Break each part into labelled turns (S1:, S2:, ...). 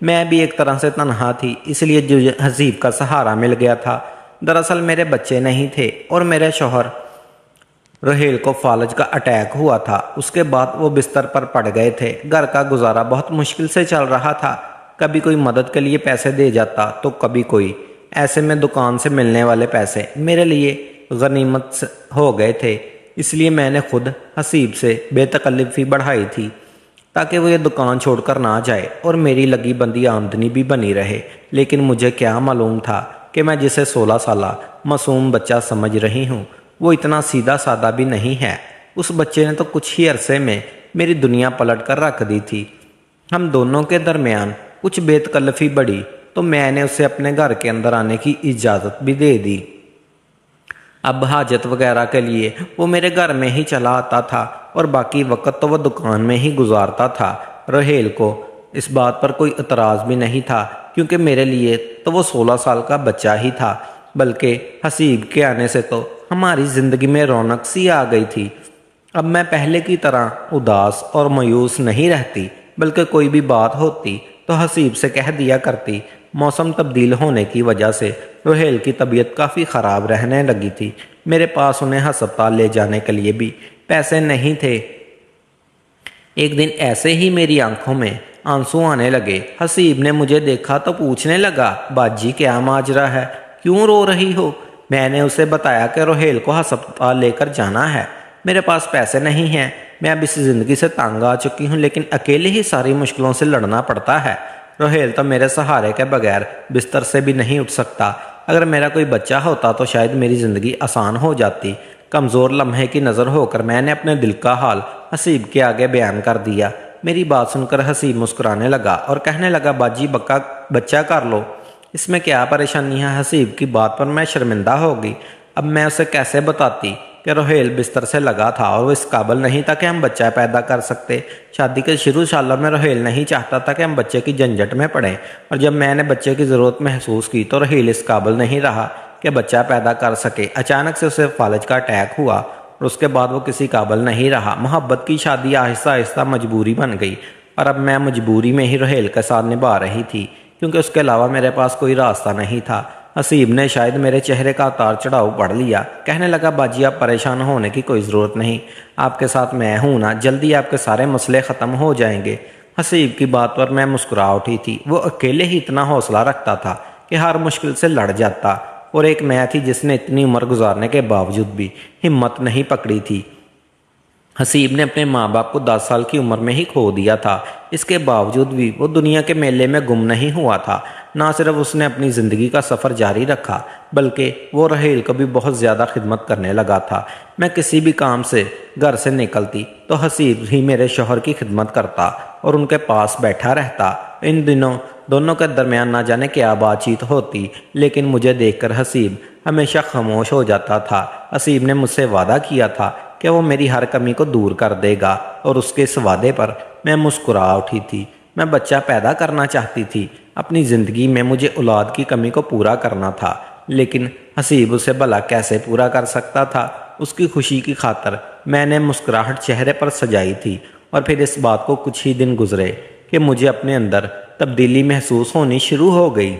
S1: میں بھی ایک طرح سے تنہا تھی، اس لیے جو حسیب کا سہارا مل گیا تھا۔ دراصل میرے بچے نہیں تھے اور میرے شوہر رحیل کو فالج کا اٹیک ہوا تھا۔ اس کے بعد وہ بستر پر پڑ گئے تھے۔ گھر کا گزارا بہت مشکل سے چل رہا تھا۔ کبھی کوئی مدد کے لیے پیسے دے جاتا تو کبھی کوئی۔ ایسے میں دکان سے ملنے والے پیسے میرے لیے غنیمت ہو گئے تھے، اس لیے میں نے خود حسیب سے بے تکلفی بڑھائی تھی تاکہ وہ یہ دکان چھوڑ کر نہ جائے اور میری لگی بندی آمدنی بھی بنی رہے۔ لیکن مجھے کیا معلوم تھا کہ میں جسے 16 سالہ معصوم بچہ سمجھ رہی ہوں وہ اتنا سیدھا سادہ بھی نہیں ہے۔ اس بچے نے تو کچھ ہی عرصے میں میری دنیا پلٹ کر رکھ دی تھی۔ ہم دونوں کے درمیان کچھ بے تکلفی بڑھی تو میں نے اسے اپنے گھر کے اندر آنے کی اجازت بھی دے دی۔ اب حاجت وغیرہ کے لیے وہ میرے گھر میں ہی چلا آتا تھا اور باقی وقت تو وہ دکان میں ہی گزارتا تھا۔ رحیل کو اس بات پر کوئی اعتراض بھی نہیں تھا کیونکہ میرے لیے تو وہ 16 سال کا بچہ ہی تھا، بلکہ حسیب کے آنے سے تو ہماری زندگی میں رونق سی آ گئی تھی۔ اب میں پہلے کی طرح اداس اور مایوس نہیں رہتی، بلکہ کوئی بھی بات ہوتی تو حسیب سے کہہ دیا کرتی۔ موسم تبدیل ہونے کی وجہ سے رحیل کی طبیعت کافی خراب رہنے لگی تھی۔ میرے پاس انہیں ہسپتال لے جانے کے لیے بھی پیسے نہیں تھے۔ ایک دن ایسے ہی میری آنکھوں میں آنسو آنے لگے۔ حسیب نے مجھے دیکھا تو پوچھنے لگا، باجی کیا ماجرا ہے، کیوں رو رہی ہو؟ میں نے اسے بتایا کہ رحیل کو ہسپتال لے کر جانا ہے۔ میرے پاس پیسے نہیں ہیں، میں اب اس زندگی سے تنگ آ چکی ہوں، لیکن اکیلے ہی ساری مشکلوں سے لڑنا پڑتا ہے۔ رحیل تو میرے سہارے کے بغیر بستر سے بھی نہیں اٹھ سکتا۔ اگر میرا کوئی بچہ ہوتا تو شاید میری زندگی آسان ہو جاتی۔ کمزور لمحے کی نظر ہو کر میں نے اپنے دل کا حال حسیب کے آگے بیان کر دیا۔ میری بات سن کر حسیب مسکرانے لگا اور کہنے لگا، باجی بچہ کر لو، اس میں کیا پریشانی ہے؟ حسیب کی بات پر میں شرمندہ ہو گئی۔ اب میں اسے کیسے بتاتی کہ رحیل بستر سے لگا تھا اور وہ اس قابل نہیں تھا کہ ہم بچہ پیدا کر سکتے۔ شادی کے شروع سالوں میں رحیل نہیں چاہتا تھا کہ ہم بچے کی جھنجھٹ میں پڑیں، اور جب میں نے بچے کی ضرورت محسوس کی تو رحیل اس قابل نہیں رہا کہ بچہ پیدا کر سکے۔ اچانک سے اسے فالج کا اٹیک ہوا اور اس کے بعد وہ کسی قابل نہیں رہا۔ محبت کی شادی آہستہ آہستہ مجبوری بن گئی، اور اب میں مجبوری میں ہی رحیل کے ساتھ نبھا رہی تھی کیونکہ اس کے علاوہ میرے پاس کوئی راستہ نہیں تھا۔ حسیب نے شاید میرے چہرے کا اتار چڑھاؤ پڑھ لیا۔ کہنے لگا، باجی آپ پریشان ہونے کی کوئی ضرورت نہیں، آپ کے ساتھ میں ہوں نا، جلدی آپ کے سارے مسئلے ختم ہو جائیں گے۔ حسیب کی بات پر میں مسکرا اٹھی تھی۔ وہ اکیلے ہی اتنا حوصلہ رکھتا تھا کہ ہر مشکل سے لڑ جاتا، اور ایک میں تھی جس نے اتنی عمر گزارنے کے باوجود بھی ہمت نہیں پکڑی تھی۔ حسیب نے اپنے ماں باپ کو 10 سال کی عمر میں ہی کھو دیا تھا، اس کے باوجود بھی وہ دنیا کے میلے میں گم نہیں ہوا تھا۔ نہ صرف اس نے اپنی زندگی کا سفر جاری رکھا بلکہ وہ رحیل کو بھی بہت زیادہ خدمت کرنے لگا تھا۔ میں کسی بھی کام سے گھر سے نکلتی تو حسیب ہی میرے شوہر کی خدمت کرتا اور ان کے پاس بیٹھا رہتا۔ ان دنوں دونوں کے درمیان نہ جانے کیا بات چیت ہوتی، لیکن مجھے دیکھ کر حسیب ہمیشہ خاموش ہو جاتا تھا۔ حسیب نے مجھ سے وعدہ کیا تھا کہ وہ میری ہر کمی کو دور کر دے گا، اور اس کے اس وعدے پر میں مسکرا اٹھی تھی۔ میں بچہ پیدا کرنا چاہتی تھی، اپنی زندگی میں مجھے اولاد کی کمی کو پورا کرنا تھا، لیکن حسیب اسے بھلا کیسے پورا کر سکتا تھا؟ اس کی خوشی کی خاطر میں نے مسکراہٹ چہرے پر سجائی تھی، اور پھر اس بات کو کچھ ہی دن گزرے کہ مجھے اپنے اندر تبدیلی محسوس ہونی شروع ہو گئی۔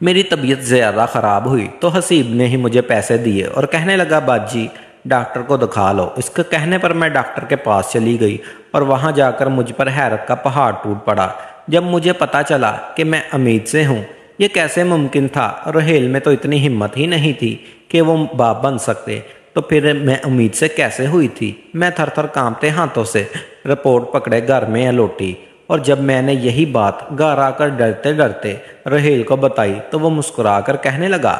S1: میری طبیعت زیادہ خراب ہوئی تو حسیب نے ہی مجھے پیسے دیے اور کہنے لگا، باجی ڈاکٹر کو دکھا لو۔ اس کے کہنے پر میں ڈاکٹر کے پاس چلی گئی اور وہاں جا کر مجھ پر حیرت کا پہاڑ ٹوٹ پڑا جب مجھے پتا چلا کہ میں امید سے ہوں۔ یہ کیسے ممکن تھا؟ رحیل میں تو اتنی ہمت ہی نہیں تھی کہ وہ باپ بن سکتے، تو پھر میں امید سے کیسے ہوئی تھی؟ میں تھر تھر کانپتے ہاتھوں سے رپورٹ پکڑے گھر میں لوٹی، اور جب میں نے یہی بات گھر آ کر ڈرتے ڈرتے رحیل کو بتائی تو وہ مسکرا کر کہنے لگا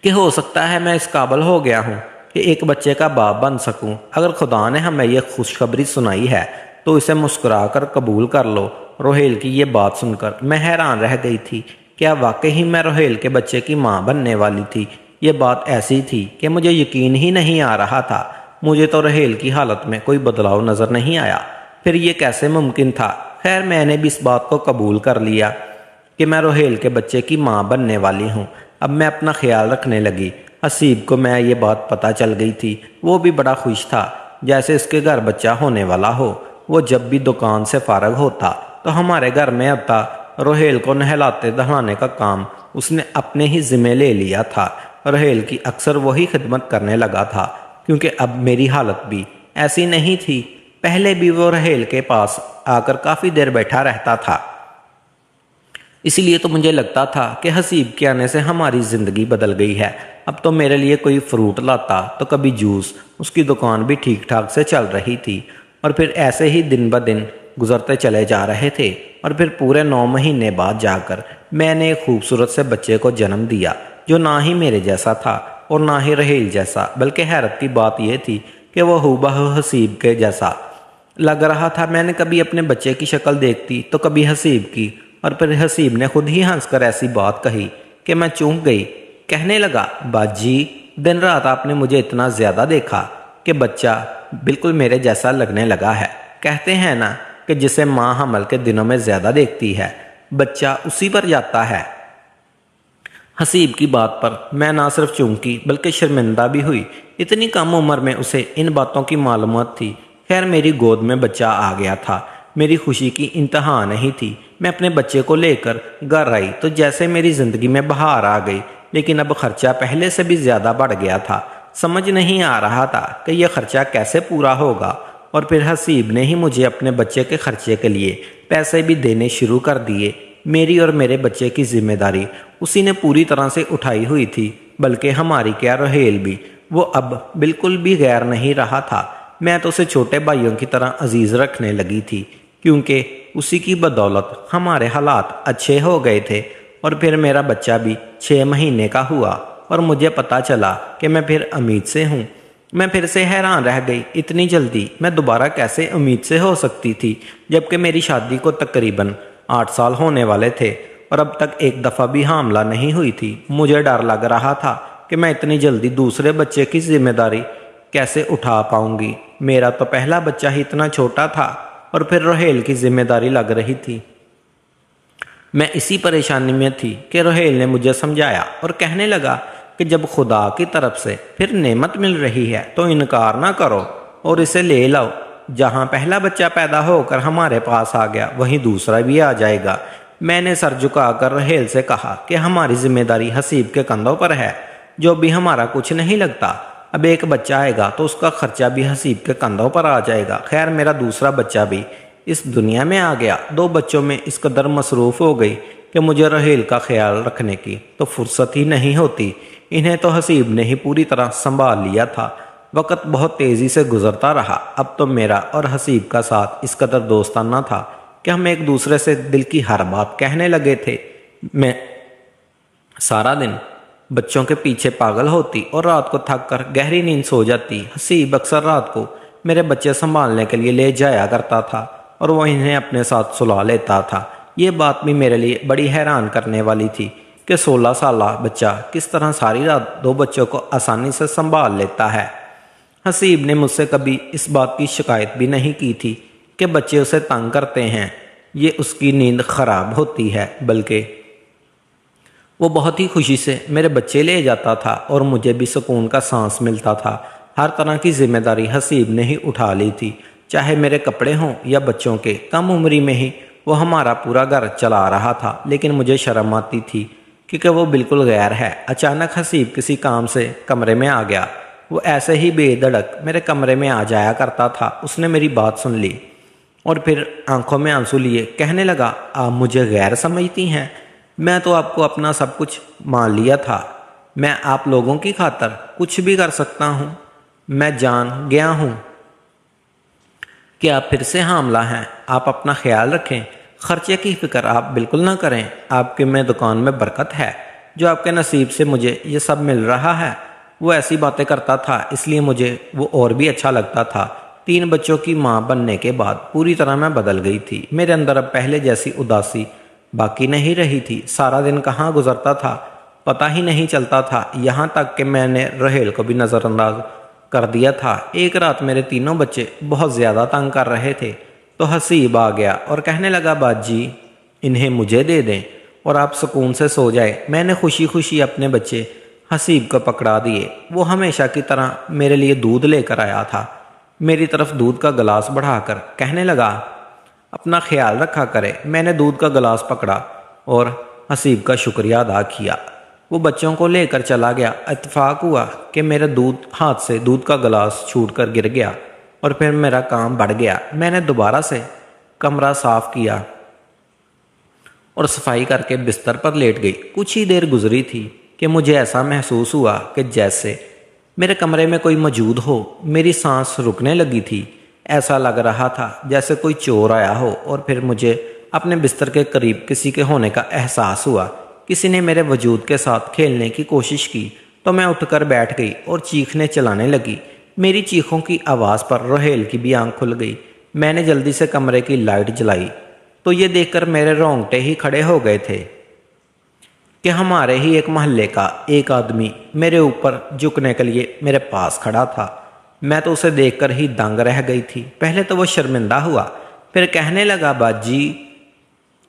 S1: کہ ہو سکتا ہے میں اس قابل ہو گیا ہوں کہ ایک بچے کا باپ بن سکوں۔ اگر خدا نے ہمیں یہ خوشخبری سنائی ہے تو اسے مسکرا کر قبول کر لو۔ رحیل کی یہ بات سن کر میں حیران رہ گئی تھی۔ کیا واقعی میں رحیل کے بچے کی ماں بننے والی تھی؟ یہ بات ایسی تھی کہ مجھے یقین ہی نہیں آ رہا تھا۔ مجھے تو رحیل کی حالت میں کوئی بدلاؤ نظر نہیں آیا، پھر یہ کیسے ممکن تھا؟ خیر میں نے بھی اس بات کو قبول کر لیا کہ میں رحیل کے بچے کی ماں بننے والی ہوں۔ اب میں اپنا خیال رکھنے لگی۔ حسیب کو میں یہ بات پتہ چل گئی تھی، وہ بھی بڑا خوش تھا جیسے اس کے گھر بچہ ہونے والا ہو۔ وہ جب بھی دکان سے فارغ ہوتا تو ہمارے گھر میں اب تھا روہیل کو نہلاتے دہلانے کا کام اس نے اپنے ہی ذمہ لے لیا تھا۔ روہیل کی اکثر وہی خدمت کرنے لگا تھا، کیونکہ اب میری حالت بھی ایسی نہیں تھی۔ پہلے بھی وہ روہیل کے پاس آ کر کافی دیر بیٹھا رہتا تھا، اسی لیے تو مجھے لگتا تھا کہ حسیب کے آنے سے ہماری زندگی بدل گئی ہے۔ اب تو میرے لیے کوئی فروٹ لاتا تو کبھی جوس، اس کی دکان بھی ٹھیک ٹھاک سے چل رہی تھی، اور پھر ایسے ہی دن بدن گزرتے چلے جا رہے تھے۔ اور پھر پورے 9 مہینے بعد جا کر میں نے ایک خوبصورت سے بچے کو جنم دیا، جو نہ ہی میرے جیسا تھا اور نہ ہی روہیل جیسا، بلکہ حیرت کی بات یہ تھی کہ وہ ہو بہو حسیب کے جیسا لگ رہا تھا۔ میں نے کبھی اپنے بچے کی شکل دیکھتی تو کبھی حسیب کی، اور پھر حسیب نے خود ہی ہنس کر ایسی بات کہی کہ میں چونک گئی۔ کہنے لگا، باجی دن رات آپ نے مجھے اتنا زیادہ دیکھا کہ بچہ بالکل میرے جیسا لگنے لگا ہے۔ کہتے ہیں نا کہ جسے ماں حمل کے دنوں میں زیادہ دیکھتی ہے، بچہ اسی پر جاتا ہے۔ حسیب کی بات پر میں نہ صرف چونکی بلکہ شرمندہ بھی ہوئی۔ اتنی کم عمر میں اسے ان باتوں کی معلومات تھی۔ خیر میری گود میں بچہ آ گیا تھا، میری خوشی کی انتہا نہیں تھی۔ میں اپنے بچے کو لے کر گھر آئی تو جیسے میری زندگی میں بہار آ گئی، لیکن اب خرچہ پہلے سے بھی زیادہ بڑھ گیا تھا۔ سمجھ نہیں آ رہا تھا کہ یہ خرچہ کیسے پورا ہوگا، اور پھر حسیب نے ہی مجھے اپنے بچے کے خرچے کے لیے پیسے بھی دینے شروع کر دیے۔ میری اور میرے بچے کی ذمہ داری اسی نے پوری طرح سے اٹھائی ہوئی تھی، بلکہ ہماری کیا روہیل بھی، وہ اب بالکل بھی غیر نہیں رہا تھا۔ میں تو اسے چھوٹے بھائیوں کی طرح عزیز رکھنے لگی تھی، کیونکہ اسی کی بدولت ہمارے حالات اچھے ہو گئے تھے۔ اور پھر میرا بچہ بھی 6 مہینے کا ہوا اور مجھے پتا چلا کہ میں پھر امید سے ہوں۔ میں پھر سے حیران رہ گئی، اتنی جلدی میں دوبارہ کیسے امید سے ہو سکتی تھی، جبکہ میری شادی کو تقریباً 8 سال ہونے والے تھے اور اب تک ایک دفعہ بھی حاملہ نہیں ہوئی تھی۔ مجھے ڈر لگ رہا تھا کہ میں اتنی جلدی دوسرے بچے کی ذمہ داری کیسے اٹھا پاؤں گی۔ میرا تو پہلا بچہ ہی اتنا چھوٹا تھا، اور پھر روہیل کی ذمہ داری لگ رہی تھی۔ میں اسی پریشانی میں تھی کہ روہیل نے مجھے سمجھایا اور کہنے لگا کہ جب خدا کی طرف سے پھر نعمت مل رہی ہے تو انکار نہ کرو اور اسے لے لاؤ۔ جہاں پہلا بچہ پیدا ہو کر ہمارے پاس آ گیا، وہیں دوسرا بھی آ جائے گا۔ میں نے سر جھکا کر روہیل سے کہا کہ ہماری ذمہ داری حسیب کے کندھوں پر ہے، جو بھی ہمارا کچھ نہیں لگتا۔ اب ایک بچہ آئے گا تو اس کا خرچہ بھی حسیب کے کندھوں پر آ جائے گا۔ خیر میرا دوسرا بچہ بھی اس دنیا میں آ گیا۔ 2 بچوں میں اس قدر مصروف ہو گئی کہ مجھے روہیل کا خیال رکھنے کی تو فرصت ہی نہیں ہوتی۔ انہیں تو حسیب نے ہی پوری طرح سنبھال لیا تھا۔ وقت بہت تیزی سے گزرتا رہا۔ اب تو میرا اور حسیب کا ساتھ اس قدر دوستانہ تھا کہ ہم ایک دوسرے سے دل کی ہر بات کہنے لگے تھے۔ میں سارا دن بچوں کے پیچھے پاگل ہوتی اور رات کو تھک کر گہری نیند سو جاتی۔ حسیب اکثر رات کو میرے بچے سنبھالنے کے لیے لے جایا کرتا تھا اور وہ انہیں اپنے ساتھ سلا لیتا تھا۔ یہ بات بھی میرے لیے بڑی حیران کرنے والی تھی کہ 16 سالہ بچہ کس طرح ساری رات 2 بچوں کو آسانی سے سنبھال لیتا ہے۔ حسیب نے مجھ سے کبھی اس بات کی شکایت بھی نہیں کی تھی کہ بچے اسے تنگ کرتے ہیں، یہ اس کی نیند خراب ہوتی ہے، بلکہ وہ بہت ہی خوشی سے میرے بچے لے جاتا تھا اور مجھے بھی سکون کا سانس ملتا تھا۔ ہر طرح کی ذمہ داری حسیب نے ہی اٹھا لی تھی، چاہے میرے کپڑے ہوں یا بچوں کے۔ کم عمری میں ہی وہ ہمارا پورا گھر چلا رہا تھا، لیکن مجھے شرم آتی تھی کیونکہ وہ بالکل غیر ہے۔ اچانک حسیب کسی کام سے کمرے میں آ گیا۔ وہ ایسے ہی بے دھڑک میرے کمرے میں آ جایا کرتا تھا۔ اس نے میری بات سن لی اور پھر آنکھوں میں آنسو لیے کہنے لگا، آپ مجھے غیر سمجھتی ہیں؟ میں تو آپ کو اپنا سب کچھ مان لیا تھا۔ میں آپ لوگوں کی خاطر کچھ بھی کر سکتا ہوں۔ میں جان گیا ہوں کہ آپ پھر سے حاملہ ہیں۔ آپ اپنا خیال رکھیں، خرچے کی فکر آپ بالکل نہ کریں۔ آپ کے میں دکان میں برکت ہے، جو آپ کے نصیب سے مجھے یہ سب مل رہا ہے۔ وہ ایسی باتیں کرتا تھا، اس لیے مجھے وہ اور بھی اچھا لگتا تھا۔ 3 بچوں کی ماں بننے کے بعد پوری طرح میں بدل گئی تھی۔ میرے اندر اب پہلے جیسی اداسی باقی نہیں رہی تھی۔ سارا دن کہاں گزرتا تھا پتہ ہی نہیں چلتا تھا، یہاں تک کہ میں نے روہیل کو بھی نظر انداز کر دیا تھا۔ ایک رات میرے 3 بچے بہت زیادہ تنگ کر رہے تھے تو حسیب آ گیا اور کہنے لگا، باجی انہیں مجھے دے دیں اور آپ سکون سے سو جائے۔ میں نے خوشی خوشی اپنے بچے حسیب کو پکڑا دیے۔ وہ ہمیشہ کی طرح میرے لیے دودھ لے کر آیا تھا۔ میری طرف دودھ کا گلاس بڑھا کر کہنے لگا، اپنا خیال رکھا کرے۔ میں نے دودھ کا گلاس پکڑا اور حسیب کا شکریہ ادا کیا۔ وہ بچوں کو لے کر چلا گیا۔ اتفاق ہوا کہ میرے ہاتھ سے دودھ کا گلاس چھوٹ کر گر گیا اور پھر میرا کام بڑھ گیا۔ میں نے دوبارہ سے کمرہ صاف کیا اور صفائی کر کے بستر پر لیٹ گئی۔ کچھ ہی دیر گزری تھی کہ مجھے ایسا محسوس ہوا کہ جیسے میرے کمرے میں کوئی موجود ہو۔ میری سانس رکنے لگی تھی۔ ایسا لگ رہا تھا جیسے کوئی چور آیا ہو، اور پھر مجھے اپنے بستر کے قریب کسی کے ہونے کا احساس ہوا۔ کسی نے میرے وجود کے ساتھ کھیلنے کی کوشش کی تو میں اٹھ کر بیٹھ گئی اور چیخنے چلانے لگی۔ میری چیخوں کی آواز پر روہیل کی بھی آنکھ کھل گئی۔ میں نے جلدی سے کمرے کی لائٹ جلائی تو یہ دیکھ کر میرے رونگٹے ہی کھڑے ہو گئے تھے کہ ہمارے ہی ایک محلے کا ایک آدمی میرے اوپر جھکنے کے لیے میرے پاس کھڑا تھا۔ میں تو اسے دیکھ کر ہی دنگ رہ گئی تھی۔ پہلے تو وہ شرمندہ ہوا، پھر کہنے لگا، باجی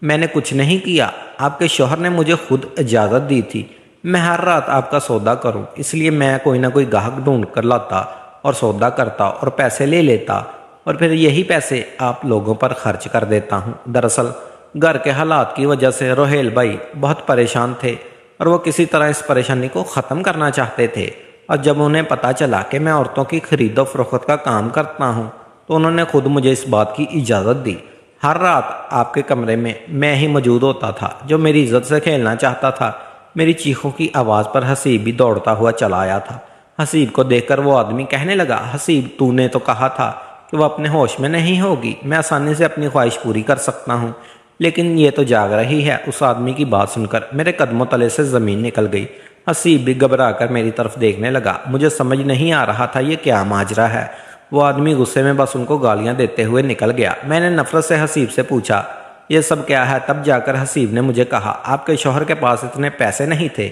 S1: میں نے کچھ نہیں کیا، آپ کے شوہر نے مجھے خود اجازت دی تھی میں ہر رات آپ کا سودا کروں، اس لیے میں کوئی نہ کوئی گاہک ڈھونڈ کر لاتا اور سودا کرتا اور پیسے لے لیتا، اور پھر یہی پیسے آپ لوگوں پر خرچ کر دیتا ہوں۔ دراصل گھر کے حالات کی وجہ سے روہیل بھائی بہت پریشان تھے اور وہ کسی طرح اس پریشانی کو ختم کرنا چاہتے تھے، اور جب انہیں پتہ چلا کہ میں عورتوں کی خرید و فروخت کا کام کرتا ہوں تو انہوں نے خود مجھے اس بات کی اجازت دی۔ ہر رات آپ کے کمرے میں ہی موجود ہوتا تھا۔ جو میری عزت سے کھیلنا چاہتا تھا، میری چیخوں کی آواز پر حسیب بھی دوڑتا ہوا چلا آیا تھا۔ حسیب کو دیکھ کر وہ آدمی کہنے لگا، حسیب تو نے تو کہا تھا کہ وہ اپنے ہوش میں نہیں ہوگی، میں آسانی سے اپنی خواہش پوری کر سکتا ہوں، لیکن یہ تو جاگ رہی ہے۔ اس آدمی کی بات سن کر میرے قدموں تلے سے زمین نکل گئی۔ حسیب بھی گھبرا کر میری طرف دیکھنے لگا۔ مجھے سمجھ نہیں آ رہا تھا یہ کیا ماجرا ہے۔ وہ آدمی غصے میں بس ان کو گالیاں دیتے ہوئے نکل گیا۔ میں نے نفرت سے حسیب سے پوچھا، یہ سب کیا ہے؟ تب جا کر حسیب نے مجھے کہا، آپ کے شوہر کے پاس اتنے پیسے نہیں تھے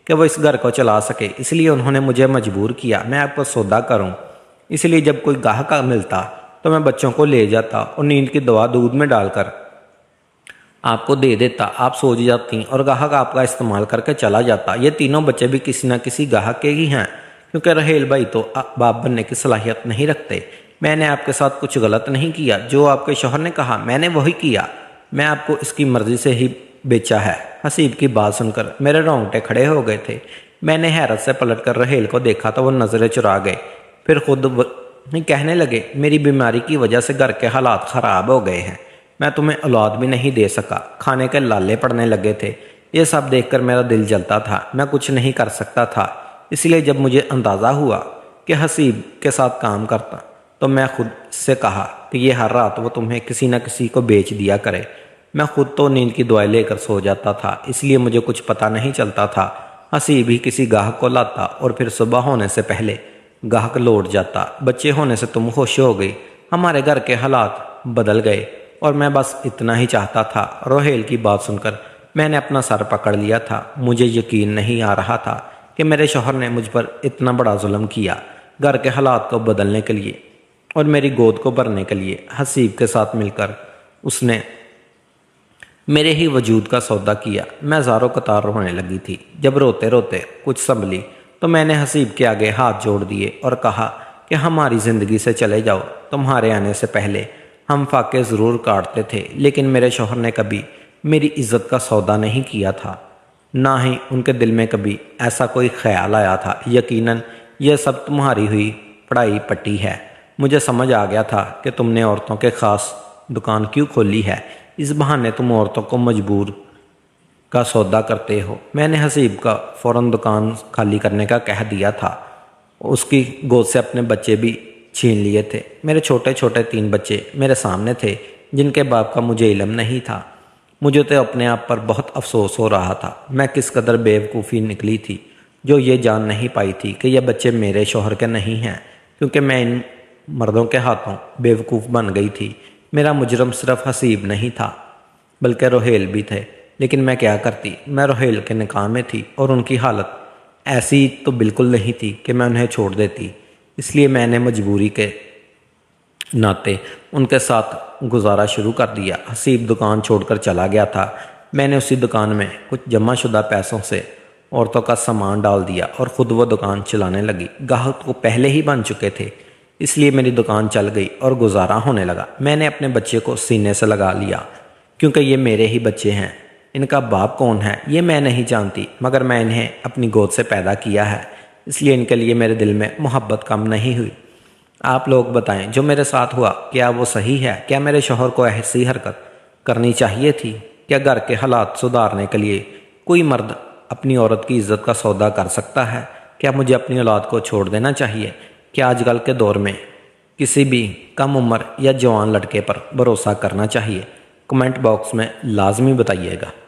S1: کہ وہ اس گھر کو چلا سکے، اس لیے انہوں نے مجھے مجبور کیا میں آپ کو سودا کروں۔ اس لیے جب کوئی گاہک ملتا تو میں بچوں کو لے جاتا اور نیند کی دوا دودھ میں ڈال کر آپ کو دے دیتا، آپ سو جاتی اور گاہک آپ کا استعمال کر کے چلا جاتا۔ یہ تینوں بچے بھی کسی نہ کسی گاہک کے ہی ہیں، کیونکہ روہیل بھائی تو باپ بننے کی صلاحیت نہیں رکھتے۔ میں نے آپ کے ساتھ کچھ غلط نہیں کیا، جو آپ کے شوہر نے کہا میں نے وہی کیا، میں آپ کو اس کی مرضی سے ہی بیچا ہے۔ حسیب کی بات سن کر میرے رونگٹے کھڑے ہو گئے تھے۔ میں نے حیرت سے پلٹ کر روہیل کو دیکھا تو وہ نظریں چرا گئے، پھر خود کہنے لگے، میری بیماری کی وجہ سے گھر کے حالات خراب ہو گئے ہیں، میں تمہیں اولاد بھی نہیں دے سکا، کھانے کے لالے پڑنے لگے تھے۔ یہ سب دیکھ کر میرا دل جلتا تھا، میں کچھ نہیں کر سکتا تھا۔ اس لیے جب مجھے اندازہ ہوا کہ حسیب کے ساتھ کام کرتا تو میں خود سے کہا کہ یہ ہر رات وہ تمہیں کسی نہ کسی کو بیچ دیا کرے۔ میں خود تو نیند کی دوائی لے کر سو جاتا تھا، اس لیے مجھے کچھ پتہ نہیں چلتا تھا۔ حسیب ہی کسی گاہک کو لاتا اور پھر صبح ہونے سے پہلے گاہک لوٹ جاتا۔ بچے ہونے سے تم خوش ہو گئی، ہمارے گھر کے حالات بدل گئے اور میں بس اتنا ہی چاہتا تھا۔ روہیل کی بات سن کر میں نے اپنا سر پکڑ لیا تھا۔ مجھے یقین نہیں آ رہا تھا کہ میرے شوہر نے مجھ پر اتنا بڑا ظلم کیا۔ گھر کے حالات کو بدلنے کے لیے اور میری گود کو بھرنے کے لیے حسیب کے ساتھ مل کر اس نے میرے ہی وجود کا سودا کیا۔ میں زاروں قطار رونے لگی تھی۔ جب روتے روتے کچھ سنبھلی تو میں نے حسیب کے آگے ہاتھ جوڑ دیے اور کہا کہ ہماری زندگی سے چلے جاؤ، تمہارے آنے سے پہلے ہم فاقے ضرور کاٹتے تھے، لیکن میرے شوہر نے کبھی میری عزت کا سودا نہیں کیا تھا، نہ ہی ان کے دل میں کبھی ایسا کوئی خیال آیا تھا۔ یقیناً یہ سب تمہاری ہوئی پڑائی پٹی ہے۔ مجھے سمجھ آ گیا تھا کہ تم نے عورتوں کے خاص دکان کیوں کھولی ہے، اس بہانے تم عورتوں کو مجبور کا سودا کرتے ہو۔ میں نے حسیب کا فوراً دکان خالی کرنے کا کہہ دیا تھا، اس کی گود سے اپنے بچے بھی چھین لیے تھے۔ میرے چھوٹے چھوٹے 3 بچے میرے سامنے تھے جن کے باپ کا مجھے علم نہیں تھا۔ مجھے تو اپنے آپ پر بہت افسوس ہو رہا تھا، میں کس قدر بے وقوفی نکلی تھی جو یہ جان نہیں پائی تھی کہ یہ بچے میرے شوہر کے نہیں ہیں، کیونکہ میں ان مردوں کے ہاتھوں بے وقوف بن گئی تھی۔ میرا مجرم صرف حسیب نہیں تھا بلکہ روہیل بھی تھے، لیکن میں کیا کرتی؟ میں روہیل کے نکاح میں تھی اور ان کی حالت ایسی تو بالکل نہیں تھی کہ میں انہیں چھوڑ دیتی، اس لیے میں نے مجبوری کے ناطے ان کے ساتھ گزارا شروع کر دیا۔ حسیب دکان چھوڑ کر چلا گیا تھا، میں نے اسی دکان میں کچھ جمع شدہ پیسوں سے عورتوں کا سامان ڈال دیا اور خود وہ دکان چلانے لگی۔ گاہک تو پہلے ہی بن چکے تھے، اس لیے میری دکان چل گئی اور گزارا ہونے لگا۔ میں نے اپنے بچے کو سینے سے لگا لیا کیونکہ یہ میرے ہی بچے ہیں۔ ان کا باپ کون ہے یہ میں نہیں جانتی، مگر میں انہیں اپنی گود سے پیدا کیا ہے، اس لیے ان کے لیے میرے دل میں محبت کم نہیں ہوئی۔ آپ لوگ بتائیں جو میرے ساتھ ہوا کیا وہ صحیح ہے؟ کیا میرے شوہر کو ایسی حرکت کرنی چاہیے تھی؟ کیا گھر کے حالات سدھارنے کے لیے کوئی مرد اپنی عورت کی عزت کا سودا کر سکتا ہے؟ کیا مجھے اپنی اولاد کو چھوڑ دینا چاہیے؟ کیا آج کل کے دور میں کسی بھی کم عمر یا جوان لڑکے پر بھروسہ کرنا چاہیے؟ کمنٹ باکس میں لازمی بتائیے گا۔